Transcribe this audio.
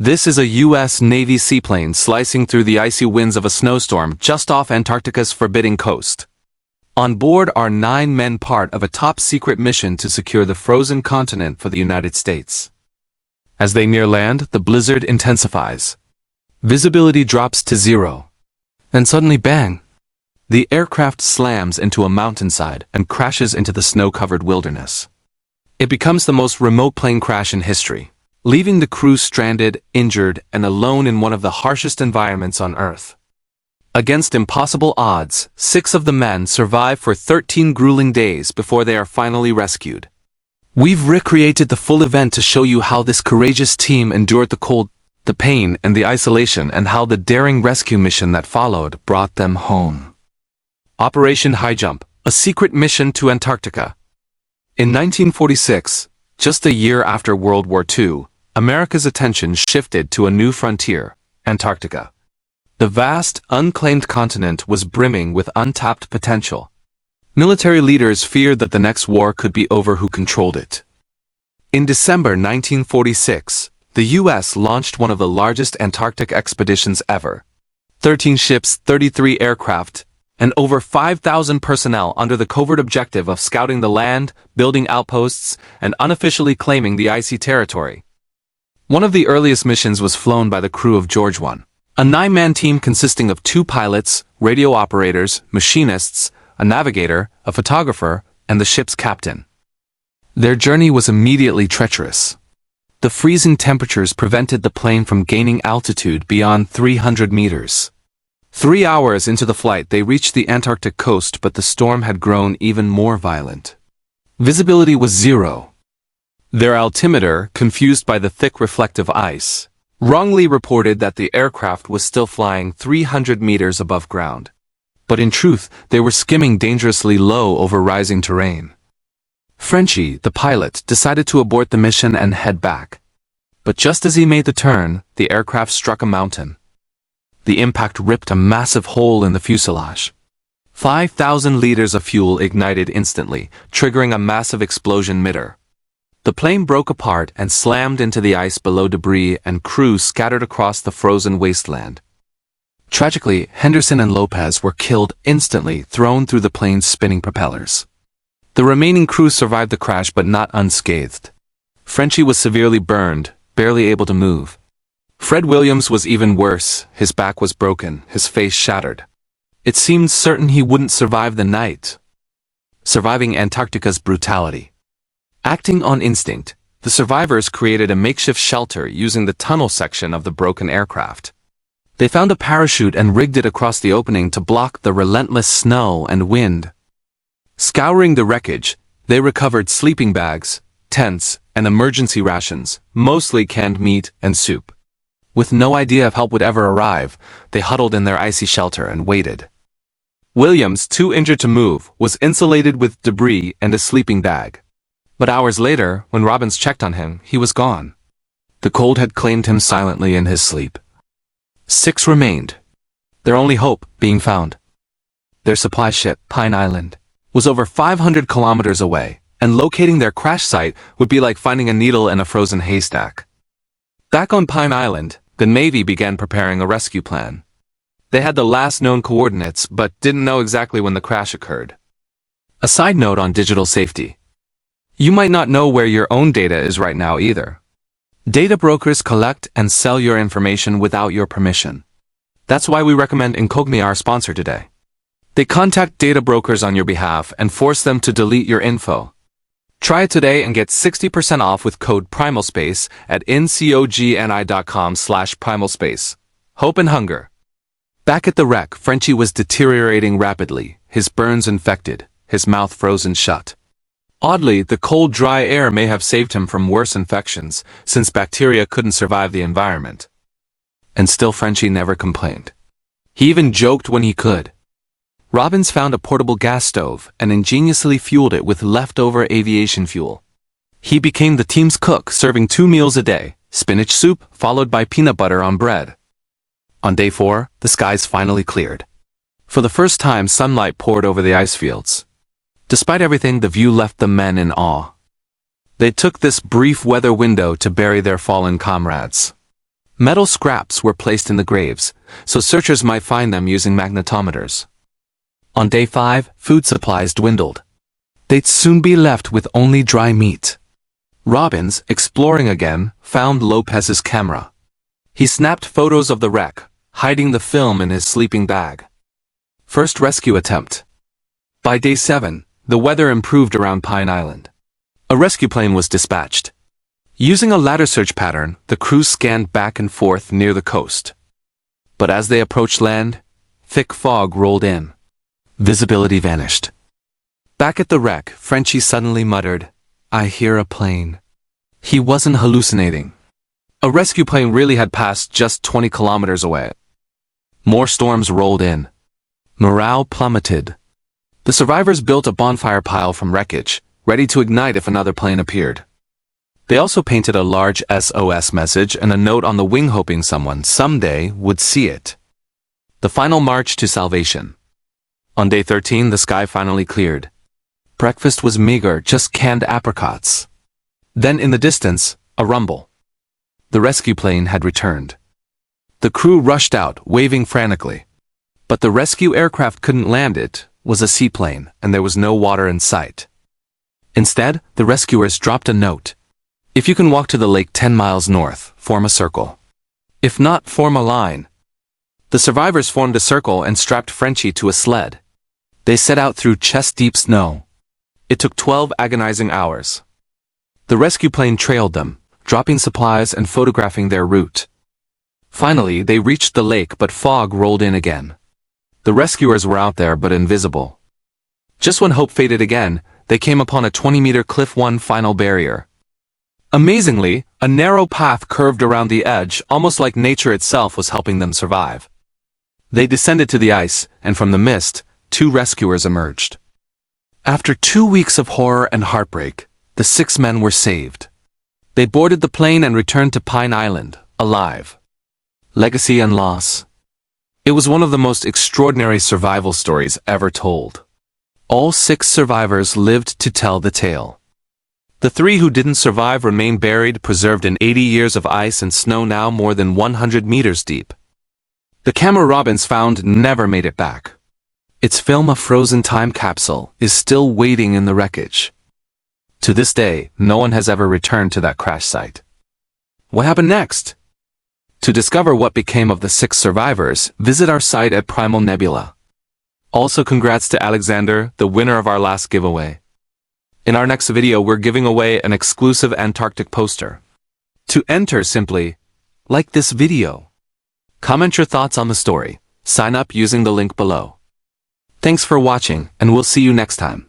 This is a U.S. Navy seaplane slicing through the icy winds of a snowstorm just off Antarctica's forbidding coast. On board are 9 men, part of a top-secret mission to secure the frozen continent for the United States. As they near land, the blizzard intensifies. Visibility drops to 0. Then suddenly, bang! The aircraft slams into a mountainside and crashes into the snow-covered wilderness. It becomes the most remote plane crash in history, leaving the crew stranded, injured, and alone in one of the harshest environments on Earth. Against impossible odds, 6 of the men survive for 13 grueling days before they are finally rescued. We've recreated the full event to show you how this courageous team endured the cold, the pain, and the isolation, and how the daring rescue mission that followed brought them home. Operation High Jump, a secret mission to Antarctica. In 1946, just a year after World War II, America's attention shifted to a new frontier, Antarctica. The vast, unclaimed continent was brimming with untapped potential. Military leaders feared that the next war could be over who controlled it. In December 1946, the U.S. launched one of the largest Antarctic expeditions ever. 13 ships, 33 aircraft, and over 5,000 personnel under the covert objective of scouting the land, building outposts, and unofficially claiming the icy territory. One of the earliest missions was flown by the crew of George 1, a 9-man team consisting of 2 pilots, radio operators, machinists, a navigator, a photographer, and the ship's captain. Their journey was immediately treacherous. The freezing temperatures prevented the plane from gaining altitude beyond 300 meters. 3 hours into the flight, they reached the Antarctic coast, but the storm had grown even more violent. Visibility was 0. Their altimeter, confused by the thick reflective ice, wrongly reported that the aircraft was still flying 300 meters above ground. But in truth, they were skimming dangerously low over rising terrain. Frenchie, the pilot, decided to abort the mission and head back. But just as he made the turn, the aircraft struck a mountain. The impact ripped a massive hole in the fuselage. 5,000 liters of fuel ignited instantly, triggering a massive explosion midair. The plane broke apart and slammed into the ice below. Debris and crew scattered across the frozen wasteland. Tragically, Henderson and Lopez were killed instantly, thrown through the plane's spinning propellers. The remaining crew survived the crash but not unscathed. Frenchie was severely burned, barely able to move. Fred Williams was even worse. His back was broken, his face shattered. It seemed certain he wouldn't survive the night. Surviving Antarctica's brutality. Acting on instinct, the survivors created a makeshift shelter using the tunnel section of the broken aircraft. They found a parachute and rigged it across the opening to block the relentless snow and wind. Scouring the wreckage, they recovered sleeping bags, tents, and emergency rations, mostly canned meat and soup. With no idea if help would ever arrive, they huddled in their icy shelter and waited. Williams, too injured to move, was insulated with debris and a sleeping bag. But hours later, when Robbins checked on him, he was gone. The cold had claimed him silently in his sleep. 6 remained, their only hope being found. Their supply ship, Pine Island, was over 500 kilometers away, and locating their crash site would be like finding a needle in a frozen haystack. Back on Pine Island, the Navy began preparing a rescue plan. They had the last known coordinates but didn't know exactly when the crash occurred. A side note on digital safety. You might not know where your own data is right now either. Data brokers collect and sell your information without your permission. That's why we recommend Incogni, our sponsor today. They contact data brokers on your behalf and force them to delete your info. Try it today and get 60% off with code PRIMALSPACE at ncogni.com/primalspace. Hope and hunger. Back at the wreck, Frenchie was deteriorating rapidly, his burns infected, his mouth frozen shut. Oddly, the cold, dry air may have saved him from worse infections, since bacteria couldn't survive the environment. And still Frenchie never complained. He even joked when he could. Robbins found a portable gas stove and ingeniously fueled it with leftover aviation fuel. He became the team's cook, serving 2 meals a day, spinach soup followed by peanut butter on bread. On day 4, the skies finally cleared. For the first time, sunlight poured over the ice fields. Despite everything, the view left the men in awe. They took this brief weather window to bury their fallen comrades. Metal scraps were placed in the graves, so searchers might find them using magnetometers. On day 5, food supplies dwindled. They'd soon be left with only dry meat. Robbins, exploring again, found Lopez's camera. He snapped photos of the wreck, hiding the film in his sleeping bag. First rescue attempt. By day 7, the weather improved around Pine Island. A rescue plane was dispatched. Using a ladder search pattern, the crew scanned back and forth near the coast. But as they approached land, thick fog rolled in. Visibility vanished. Back at the wreck, Frenchie suddenly muttered, "I hear a plane." He wasn't hallucinating. A rescue plane really had passed just 20 kilometers away. More storms rolled in. Morale plummeted. The survivors built a bonfire pile from wreckage, ready to ignite if another plane appeared. They also painted a large SOS message and a note on the wing hoping someone someday would see it. The final march to salvation. On day 13, the sky finally cleared. Breakfast was meager, just canned apricots. Then in the distance, a rumble. The rescue plane had returned. The crew rushed out, waving frantically. But the rescue aircraft couldn't land. It was a seaplane, and there was no water in sight. Instead, the rescuers dropped a note. "If you can walk to the lake 10 miles north, form a circle. If not, form a line." The survivors formed a circle and strapped Frenchie to a sled. They set out through chest-deep snow. It took 12 agonizing hours. The rescue plane trailed them, dropping supplies and photographing their route. Finally, they reached the lake, but fog rolled in again. The rescuers were out there but invisible. Just when hope faded again, they came upon a 20-meter cliff, one final barrier. Amazingly, a narrow path curved around the edge, almost like nature itself was helping them survive. They descended to the ice, and from the mist, 2 rescuers emerged. After 2 weeks of horror and heartbreak, the 6 men were saved. They boarded the plane and returned to Pine Island, alive. Legacy and loss. It was one of the most extraordinary survival stories ever told. All 6 survivors lived to tell the tale. The 3 who didn't survive remain buried, preserved in 80 years of ice and snow, now more than 100 meters deep. The camera Robbins found never made it back. Its film, a frozen time capsule, is still waiting in the wreckage. To this day, no one has ever returned to that crash site. What happened next? To discover what became of the 6 survivors, visit our site at Primal Nebula. Also, congrats to Alexander, the winner of our last giveaway. In our next video, we're giving away an exclusive Antarctic poster. To enter, simply like this video. Comment your thoughts on the story. Sign up using the link below. Thanks for watching, and we'll see you next time.